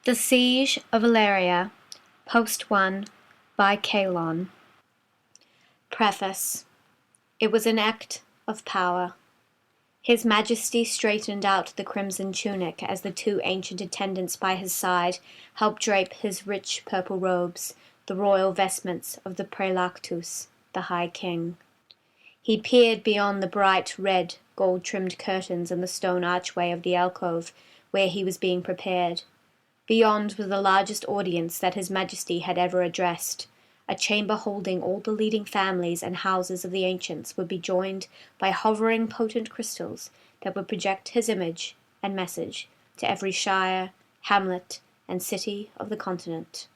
The Siege of Aelyria, Post 1, by Kaelon. Preface. It was an act of power. His Majesty straightened out the crimson tunic as the two ancient attendants by his side helped drape his rich purple robes, the royal vestments of the Prelactus, the High King. He peered beyond the bright red, gold-trimmed curtains in the stone archway of the alcove where he was being prepared. Beyond was the largest audience that His Majesty had ever addressed. A chamber holding all the leading families and houses of the ancients would be joined by hovering potent crystals that would project his image and message to every shire, hamlet, and city of the continent.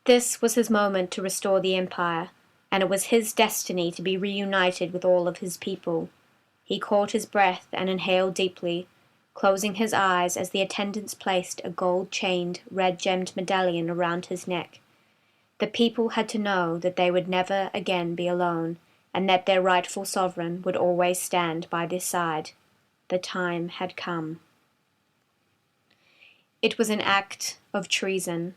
This was his moment to restore the empire, and it was his destiny to be reunited with all of his people. He caught his breath and inhaled deeply, closing his eyes as the attendants placed a gold-chained, red-gemmed medallion around his neck. The people had to know that they would never again be alone, and that their rightful sovereign would always stand by their side. The time had come. It was an act of treason.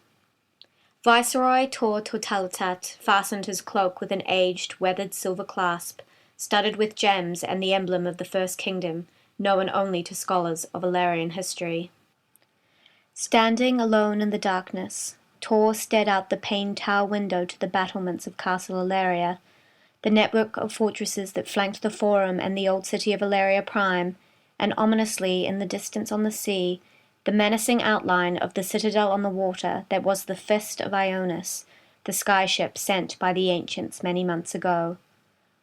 Viceroy Tor Totalitat fastened his cloak with an aged, weathered silver clasp, studded with gems and the emblem of the First Kingdom, known only to scholars of Aelyrian history. Standing alone in the darkness, Tor stared out the paned tower window to the battlements of Castle Aelyria, the network of fortresses that flanked the Forum and the old city of Aelyria Prime, and ominously in the distance on the sea, the menacing outline of the citadel on the water that was the Fist of Ionis, the skyship sent by the ancients many months ago.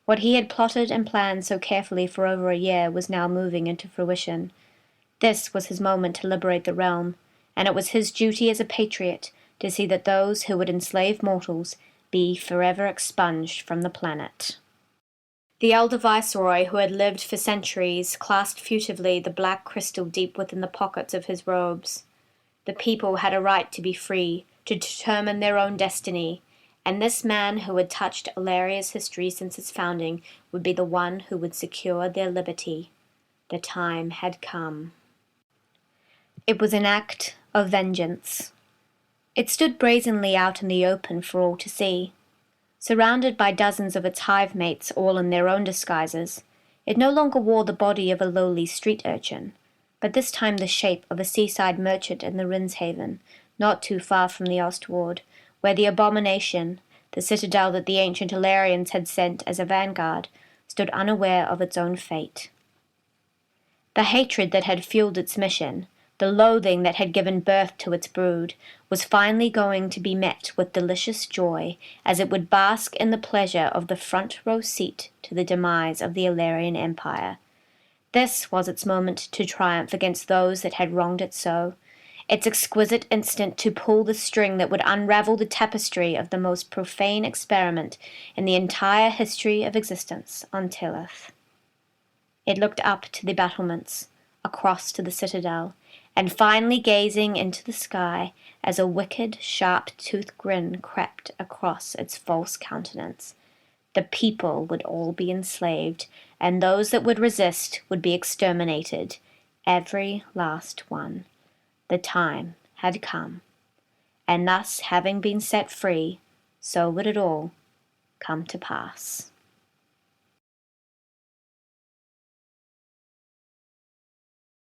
What he had plotted and planned so carefully for over a year was now moving into fruition. This was his moment to liberate the realm, and it was his duty as a patriot to see that those who would enslave mortals be forever expunged from the planet. The elder viceroy, who had lived for centuries, clasped furtively the black crystal deep within the pockets of his robes. The people had a right to be free, to determine their own destiny, and this man who had touched Aelyria's history since its founding would be the one who would secure their liberty. The time had come. It was an act of vengeance. It stood brazenly out in the open for all to see. Surrounded by dozens of its hive mates, all in their own disguises, it no longer wore the body of a lowly street urchin, but this time the shape of a seaside merchant in the Rinshaven, not too far from the Ostward, where the abomination, the citadel that the ancient Aelyrians had sent as a vanguard, stood unaware of its own fate. The hatred that had fueled its mission, the loathing that had given birth to its brood, was finally going to be met with delicious joy as it would bask in the pleasure of the front-row seat to the demise of the Aelyrian Empire. This was its moment to triumph against those that had wronged it so, its exquisite instant to pull the string that would unravel the tapestry of the most profane experiment in the entire history of existence on Tilith. It looked up to the battlements, across to the citadel, and finally gazing into the sky as a wicked, sharp-toothed grin crept across its false countenance. The people would all be enslaved, and those that would resist would be exterminated, every last one. The time had come, and thus having been set free, so would it all come to pass.